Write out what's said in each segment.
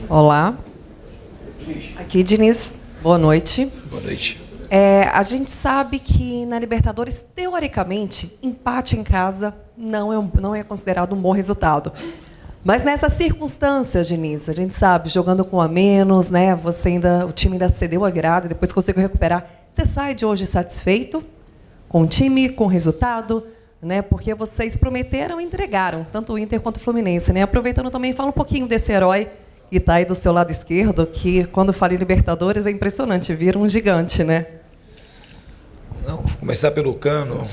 Olá. Aqui, Diniz. Boa noite. Boa noite. A gente sabe que na Libertadores, teoricamente, empate em casa não é considerado um bom resultado. Mas nessas circunstâncias, Diniz, a gente sabe, jogando com a menos, né? O time ainda cedeu a virada, depois conseguiu recuperar. Você sai de hoje satisfeito com o time, com o resultado, né? Porque vocês prometeram e entregaram, tanto o Inter quanto o Fluminense, né? Aproveitando também, fala um pouquinho desse herói que está aí do seu lado esquerdo, que quando fala em Libertadores é impressionante, vira um gigante, né? Não, vou começar pelo Cano,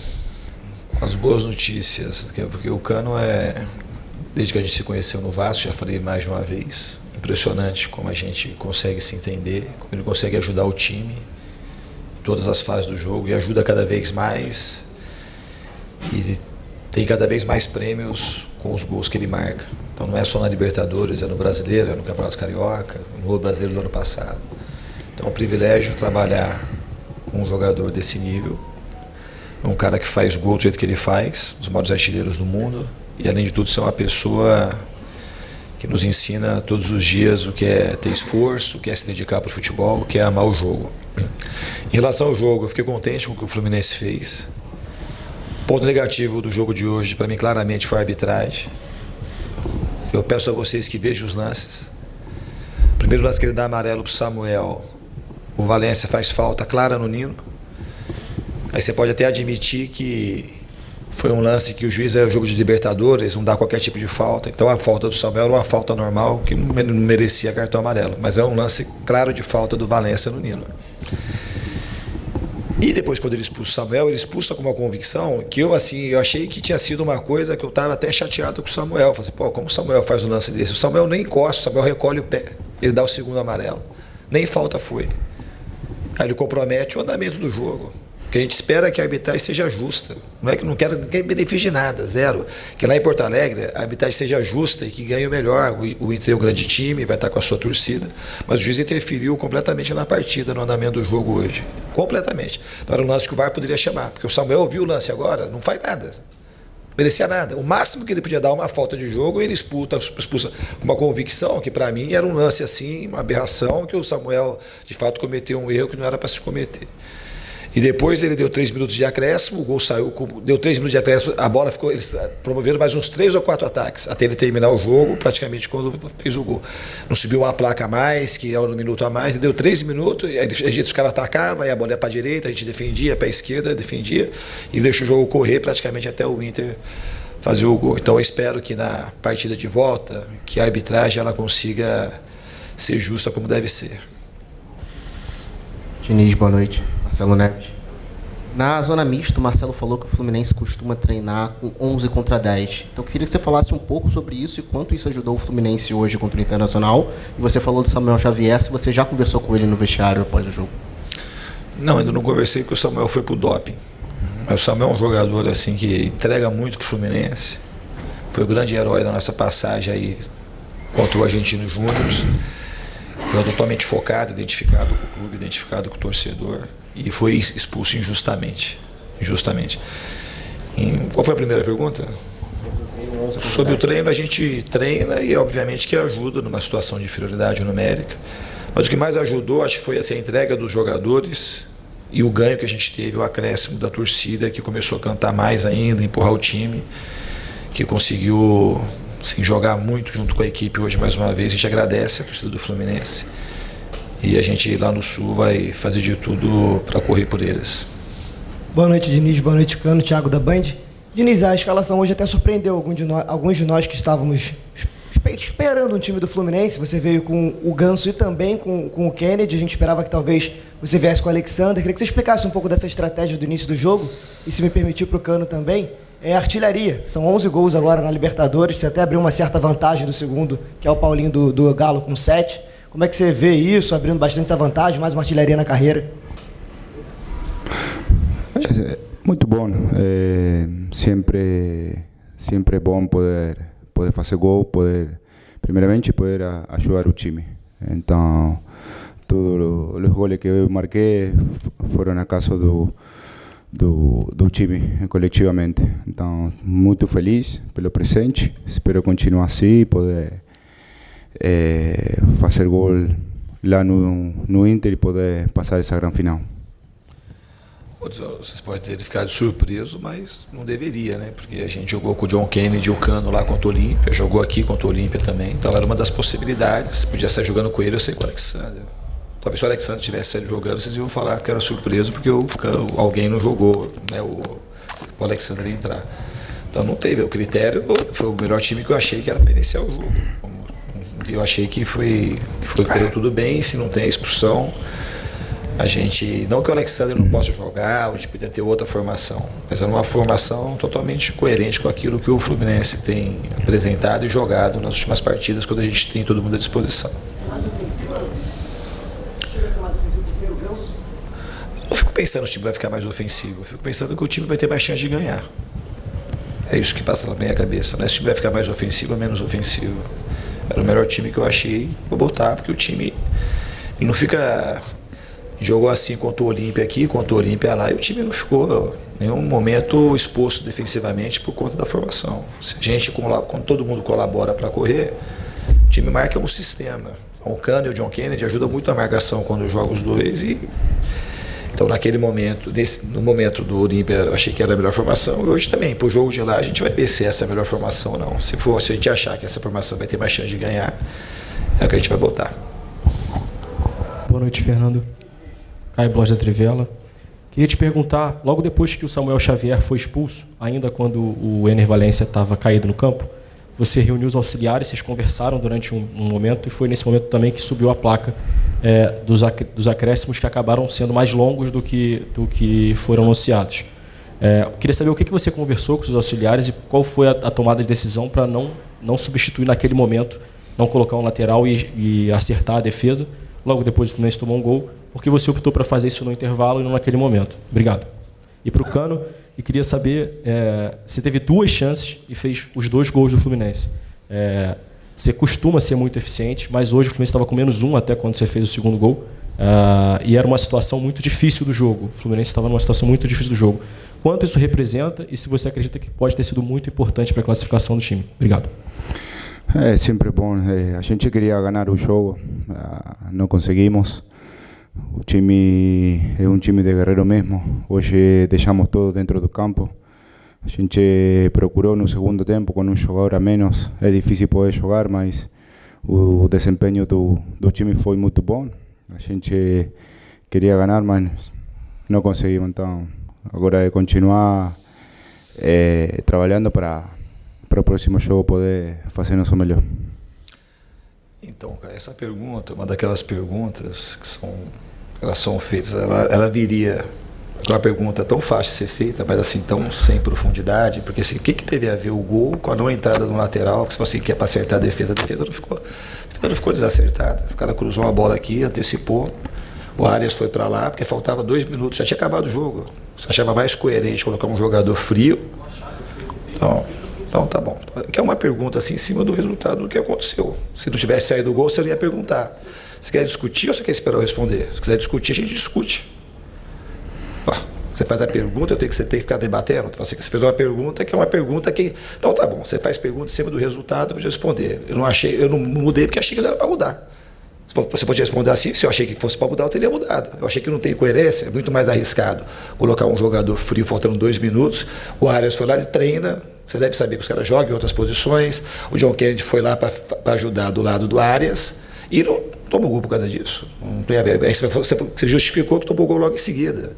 com as boas notícias, porque o Cano desde que a gente se conheceu no Vasco, já falei mais de uma vez, impressionante como a gente consegue se entender, como ele consegue ajudar o time em todas as fases do jogo e ajuda cada vez mais e tem cada vez mais prêmios com os gols que ele marca. Então não é só na Libertadores, é no Brasileiro, é no Campeonato Carioca, no Brasileiro do ano passado. Então é um privilégio trabalhar com um jogador desse nível, um cara que faz gol do jeito que ele faz, os maiores artilheiros do mundo, e além de tudo ser uma pessoa que nos ensina todos os dias o que é ter esforço, o que é se dedicar para o futebol, o que é amar o jogo. Em relação ao jogo, eu fiquei contente com o que o Fluminense fez. Ponto negativo do jogo de hoje, para mim, claramente, foi a arbitragem. Eu peço a vocês que vejam os lances. O primeiro lance que ele dá amarelo para o Samuel, o Valência faz falta clara no Nino. Aí você pode até admitir que foi um lance que o juiz é o jogo de Libertadores, não dá qualquer tipo de falta. Então a falta do Samuel era uma falta normal que não merecia cartão amarelo. Mas é um lance claro de falta do Valência no Nino. E depois, quando ele expulsa o Samuel, ele expulsa com uma convicção que eu achei que tinha sido uma coisa que eu estava até chateado com o Samuel. Falei, pô, como o Samuel faz um lance desse? O Samuel nem encosta, o Samuel recolhe o pé, ele dá o segundo amarelo. Nem falta foi. Aí ele compromete o andamento do jogo. O que a gente espera é que a arbitragem seja justa. Não é que não quero ninguém benefício de nada, zero. Que lá em Porto Alegre a arbitragem seja justa e que ganhe o melhor. O Inter é um grande time, vai estar com a sua torcida. Mas o juiz interferiu completamente na partida, no andamento do jogo hoje. Completamente. Então era um lance que o VAR poderia chamar. Porque o Samuel viu o lance agora, não faz nada. Não merecia nada. O máximo que ele podia dar uma falta de jogo, ele expulsa com uma convicção que para mim era um lance assim, uma aberração, que o Samuel de fato cometeu um erro que não era para se cometer. E depois ele deu 3 minutos de acréscimo, o gol saiu, deu 3 minutos de acréscimo, a bola ficou, eles promoveram mais uns 3 ou 4 ataques, até ele terminar o jogo, praticamente quando fez o gol. Não subiu uma placa a mais, que era um minuto a mais, e deu 3 minutos, aí os caras atacavam, aí a bola ia para a direita, a gente defendia, para a esquerda, defendia, e deixou o jogo correr praticamente até o Inter fazer o gol. Então eu espero que na partida de volta, que a arbitragem ela consiga ser justa como deve ser. Diniz, boa noite. Marcelo Neves. Na zona mista, o Marcelo falou que o Fluminense costuma treinar com 11 contra 10. Então eu queria que você falasse um pouco sobre isso e quanto isso ajudou o Fluminense hoje contra o Internacional. E você falou do Samuel Xavier, se você já conversou com ele no vestiário após o jogo. Não, ainda não conversei porque o Samuel foi pro doping. Mas o Samuel é um jogador assim que entrega muito pro Fluminense. Foi o grande herói da nossa passagem aí contra o Argentino Júnior. Foi totalmente focado, identificado com o clube, identificado com o torcedor. E foi expulso injustamente. Qual foi a primeira pergunta? Sobre o treino, a gente treina e obviamente que ajuda numa situação de inferioridade numérica. Mas o que mais ajudou, acho que foi a entrega dos jogadores e o ganho que a gente teve, o acréscimo da torcida, que começou a cantar mais ainda, empurrar o time, que conseguiu jogar muito junto com a equipe hoje mais uma vez. A gente agradece a torcida do Fluminense. E a gente lá no Sul vai fazer de tudo para correr por eles. Boa noite, Diniz. Boa noite, Cano. Thiago da Band. Diniz, a escalação hoje até surpreendeu alguns de nós que estávamos esperando um time do Fluminense. Você veio com o Ganso e também com o Kennedy. A gente esperava que talvez você viesse com o Alexander. Queria que você explicasse um pouco dessa estratégia do início do jogo. E se me permitir para o Cano também, artilharia. São 11 gols agora na Libertadores. Você até abriu uma certa vantagem do segundo, que é o Paulinho do Galo com 7. Como é que você vê isso, abrindo bastante essa vantagem, mais uma artilharia na carreira? Muito bom. Sempre é bom poder fazer gol, primeiramente poder ajudar o time. Então, todos os goles que eu marquei foram a casa do time coletivamente. Então, muito feliz pelo presente. Espero continuar assim, poder fazer gol lá no Inter e poder passar essa grande final. Vocês podem ter ficado surpreso, mas não deveria, né? Porque a gente jogou com o John Kennedy e o Cano lá contra o Olímpia, jogou aqui contra o Olímpia também, então era uma das possibilidades. Podia estar jogando com ele ou sem com o Alexander. Talvez se o Alexander tivesse saído jogando, vocês iam falar que era surpreso porque alguém não jogou, né? O Alexander ia entrar. Então não teve. O critério foi o melhor time que eu achei que era para iniciar o jogo. Eu achei que correu tudo bem, se não tem a expulsão. A gente, não que o Alexander não possa jogar, ou a gente podia ter outra formação, mas era uma formação totalmente coerente com aquilo que o Fluminense tem apresentado e jogado nas últimas partidas, quando a gente tem todo mundo à disposição. Eu não fico pensando que o time vai ficar mais ofensivo, eu fico pensando que o time vai ter mais chance de ganhar. É isso que passa na minha cabeça, né? Se o time vai ficar mais ofensivo ou menos ofensivo. Era o melhor time que eu achei, vou botar, porque o time não fica... Jogou assim contra o Olímpia aqui, contra o Olímpia lá, e o time não ficou em nenhum momento exposto defensivamente por conta da formação. Se a gente, quando todo mundo colabora para correr, o time marca um sistema. O Cano e o John Kennedy ajudam muito a marcação quando joga os dois. Então, naquele momento, no momento do Olímpia, eu achei que era a melhor formação. E hoje também, para o jogo de lá, a gente vai ver se essa é a melhor formação ou não. Se a gente achar que essa formação vai ter mais chance de ganhar, é o que a gente vai botar. Boa noite, Fernando. Caio Bloch da Trivela. Queria te perguntar, logo depois que o Samuel Xavier foi expulso, ainda quando o Ener Valencia estava caído no campo, você reuniu os auxiliares, vocês conversaram durante um momento, e foi nesse momento também que subiu a placa dos acréscimos, que acabaram sendo mais longos do que foram anunciados. Queria saber o que você conversou com os auxiliares e qual foi a tomada de decisão para não substituir naquele momento, não colocar um lateral e acertar a defesa. Logo depois o Fluminense tomou um gol, porque você optou para fazer isso no intervalo e não naquele momento. Obrigado. E para o Cano, eu queria saber, você teve 2 chances e fez os 2 gols do Fluminense. Você costuma ser muito eficiente, mas hoje o Fluminense estava com -1 até quando você fez o segundo gol, e era uma situação muito difícil do jogo. O Fluminense estava numa situação muito difícil do jogo. Quanto isso representa e se você acredita que pode ter sido muito importante para a classificação do time? Obrigado. É sempre bom. A gente queria ganhar o jogo, não conseguimos. O time é um time de guerreiro mesmo. Hoje deixamos todo dentro do campo. A gente procurou no segundo tempo com um jogador a menos. É difícil poder jogar, mas o desempenho do time foi muito bom. A gente queria ganhar, mas não conseguimos. Então, agora é continuar trabalhando para o próximo jogo poder fazer nosso melhor. Então, cara, essa pergunta é uma daquelas perguntas que são feitas, ela viria, uma pergunta tão fácil de ser feita, mas assim, tão sem profundidade, porque assim, o que teve a ver o gol com a não entrada no lateral, que se você quer para acertar a defesa não ficou desacertada. O cara cruzou uma bola aqui, antecipou, o Arias foi para lá, porque faltava 2 minutos, já tinha acabado o jogo. Você achava mais coerente colocar um jogador frio? Então tá bom. Que é uma pergunta assim em cima do resultado do que aconteceu. Se não tivesse saído o gol, você não ia perguntar. Você quer discutir ou você quer esperar eu responder? Se quiser discutir, a gente discute. Você faz a pergunta, você tem que ficar debatendo. Então, você fez uma pergunta que é uma pergunta que... Então tá bom, você faz pergunta em cima do resultado, eu vou responder. Eu não mudei porque achei que não era para mudar. Você podia responder assim, se eu achei que fosse para mudar, eu teria mudado. Eu achei que não tem coerência, é muito mais arriscado colocar um jogador frio faltando 2 minutos. O Arias foi lá, ele treina. Você deve saber que os caras jogam em outras posições. O John Kennedy foi lá para ajudar do lado do Arias e não tomou gol por causa disso. Não tem a ver. Você justificou que tomou gol logo em seguida.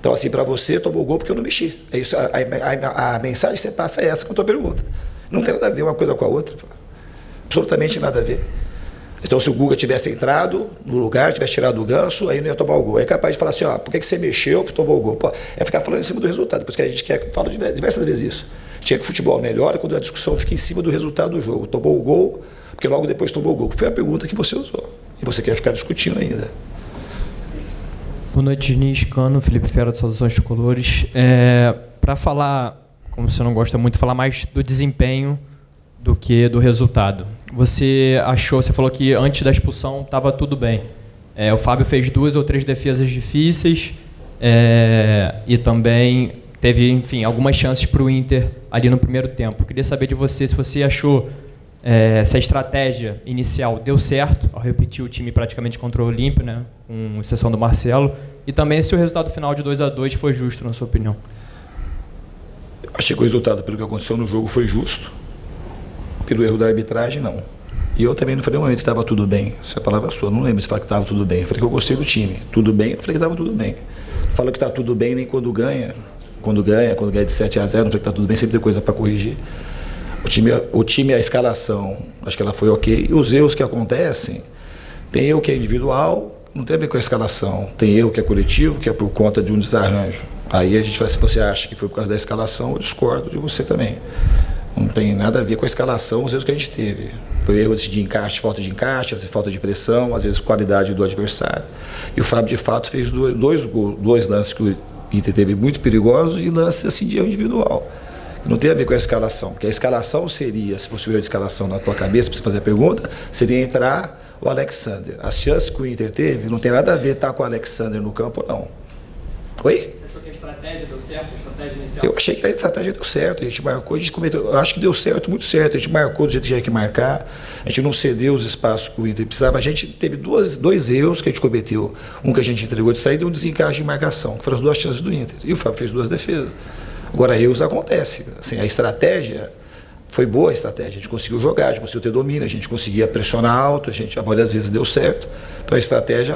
Então, assim, para você, tomou gol porque eu não mexi. É isso, a mensagem que você passa é essa com a tua pergunta. Não tem nada a ver uma coisa com a outra. Absolutamente nada a ver. Então, se o Guga tivesse entrado no lugar, tivesse tirado o Ganso, aí não ia tomar o gol. É capaz de falar assim, por que você mexeu que tomou o gol? É ficar falando em cima do resultado, por isso que a gente fala diversas vezes isso. Tinha que o futebol melhora quando a discussão fica em cima do resultado do jogo. Tomou o gol, porque logo depois tomou o gol. Foi a pergunta que você usou. E você quer ficar discutindo ainda. Boa noite, Diniz, Cano, Felipe Fera, de Saudações Tricolores. Para falar, como você não gosta muito, falar mais do desempenho do que do resultado. Você falou que antes da expulsão estava tudo bem. O Fábio fez 2 ou 3 defesas difíceis e também teve, enfim, algumas chances para o Inter ali no primeiro tempo. Queria saber de você se você achou se a estratégia inicial deu certo, ao repetir o time praticamente contra o Olímpio, né, com exceção do Marcelo, e também se o resultado final de 2-2 foi justo, na sua opinião. Achei que o resultado, pelo que aconteceu no jogo, foi justo. Pelo erro da arbitragem, não. E eu também não falei no momento que estava tudo bem. Essa palavra é sua, não lembro de falar que estava tudo bem. Eu falei que eu gostei do time. Tudo bem, eu falei que estava tudo bem. Falo que está tudo bem nem quando ganha. Quando ganha de 7-0, não falei que está tudo bem, sempre tem coisa para corrigir. O time, a escalação, acho que ela foi ok. E os erros que acontecem, tem erro que é individual, não tem a ver com a escalação. Tem erro que é coletivo, que é por conta de um desarranjo. Aí a gente vai, se você acha que foi por causa da escalação, eu discordo de você também. Não tem nada a ver com a escalação, os erros que a gente teve. Foi erro de encaixe, falta de encaixe, falta de pressão, às vezes qualidade do adversário. E o Fábio, de fato, fez dois lances que o Inter teve muito perigosos e lances assim, de erro individual. Não tem a ver com a escalação, porque a escalação seria, se fosse o erro de escalação na tua cabeça, para você fazer a pergunta, seria entrar o Alexander. As chances que o Inter teve não tem nada a ver estar com o Alexander no campo, não. Oi? Você achou que a estratégia deu certo, a estratégia inicial? Eu achei que a estratégia deu certo, a gente marcou, a gente cometeu, eu acho que deu certo, muito certo, a gente marcou do jeito que tinha que marcar, a gente não cedeu os espaços que o Inter precisava, a gente teve dois erros que a gente cometeu, um que a gente entregou de saída e um desencaixe de marcação, que foram as duas chances do Inter, e o Fábio fez duas defesas. Agora, erros acontecem, assim, a estratégia foi boa, a estratégia, a gente conseguiu jogar, a gente conseguiu ter domínio, a gente conseguia pressionar alto, a maioria das vezes deu certo, então a estratégia,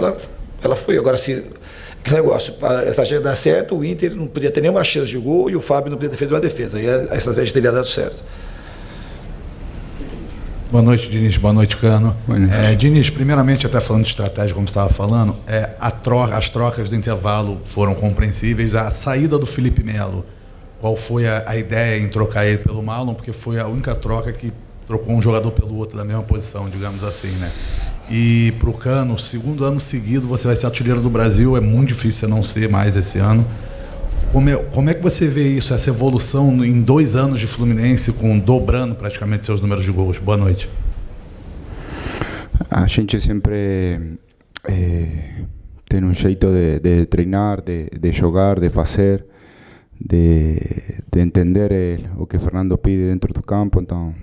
ela foi, agora se... Que negócio, a estratégia dar certo, o Inter não podia ter nenhuma chance de gol e o Fábio não podia ter feito uma defesa. Aí a estratégia teria dado certo. Boa noite, Diniz. Boa noite, Cano. Diniz, primeiramente, até falando de estratégia, como você estava falando, as trocas do intervalo foram compreensíveis. A saída do Felipe Melo, qual foi a ideia em trocar ele pelo Marlon? Porque foi a única troca que trocou um jogador pelo outro da mesma posição, digamos assim, né? E para o Cano, segundo ano seguido, você vai ser artilheiro do Brasil, é muito difícil você não ser mais esse ano. Como é que você vê isso, essa evolução em 2 anos de Fluminense, dobrando praticamente seus números de gols? Boa noite. A gente sempre tem um jeito de treinar, de jogar, de fazer, de entender o que Fernando pide dentro do campo. Então,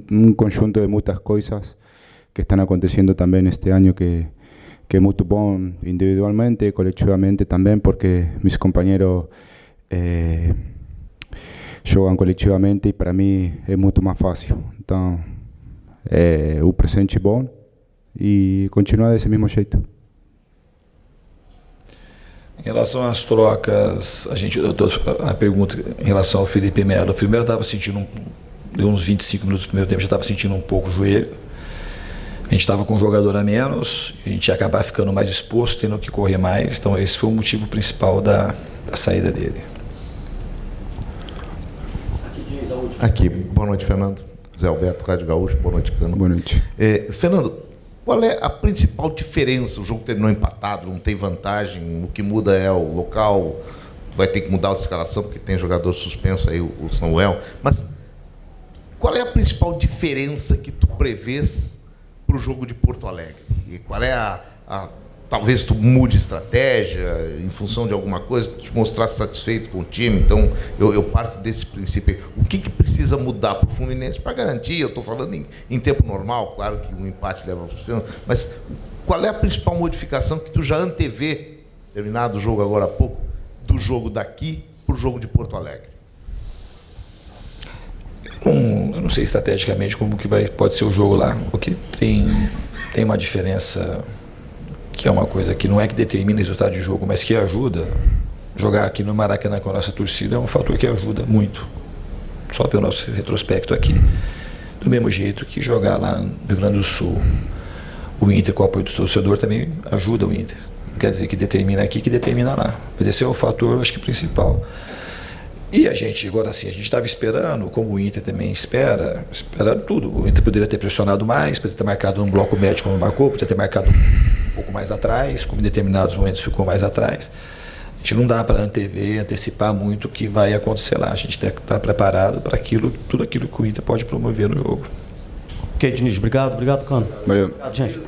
um conjunto de muitas coisas que están aconteciendo también este año que es muy bueno individualmente, colectivamente también, porque mis compañeros juegan colectivamente y para mí es mucho más fácil. Entonces, o presente é bom e continuar desse mesmo jeito. Em relação às trocas, a pergunta em relação ao Felipe Melo, primeiro eu estava sentindo, deu uns 25 minutos do primeiro tempo, já estava sentindo um pouco o joelho. A gente estava com um jogador a menos, a gente ia acabar ficando mais exposto, tendo que correr mais. Então esse foi o motivo principal da saída dele. Aqui, boa noite, Fernando. Zé Alberto, Rádio Gaúcho, boa noite, Cano. Boa noite. Fernando, qual é a principal diferença? O jogo terminou empatado, não tem vantagem, o que muda é o local, vai ter que mudar a escalação, porque tem jogador suspenso aí, o Samuel. Mas qual é a principal diferença que tu prevês para o jogo de Porto Alegre? E qual é talvez tu mude estratégia em função de alguma coisa, te mostrar satisfeito com o time? Então, eu parto desse princípio. O que precisa mudar para o Fluminense para garantir? Eu estou falando em tempo normal, claro que um empate leva para o... Mas qual é a principal modificação que tu já antevê, terminado o jogo agora há pouco, do jogo daqui para o jogo de Porto Alegre? Eu não sei estrategicamente como que pode ser o jogo lá. O que tem uma diferença, que é uma coisa que não é que determina o resultado de jogo, mas que ajuda. Jogar aqui no Maracanã com a nossa torcida é um fator que ajuda muito. Só pelo nosso retrospecto aqui. Do mesmo jeito que jogar lá no Rio Grande do Sul, o Inter com o apoio do torcedor também ajuda o Inter. Não quer dizer que determina aqui, que determina lá. Mas esse é o fator, acho que, principal. E a gente, agora sim, a gente estava esperando, como o Inter também esperando tudo. O Inter poderia ter pressionado mais, poderia ter marcado num bloco médio como marcou, poderia ter marcado um pouco mais atrás, como em determinados momentos ficou mais atrás. A gente não dá para antecipar muito o que vai acontecer lá. A gente tem que estar preparado para tudo aquilo que o Inter pode promover no jogo. Ok, Diniz, obrigado, Cano. Valeu. Obrigado, gente.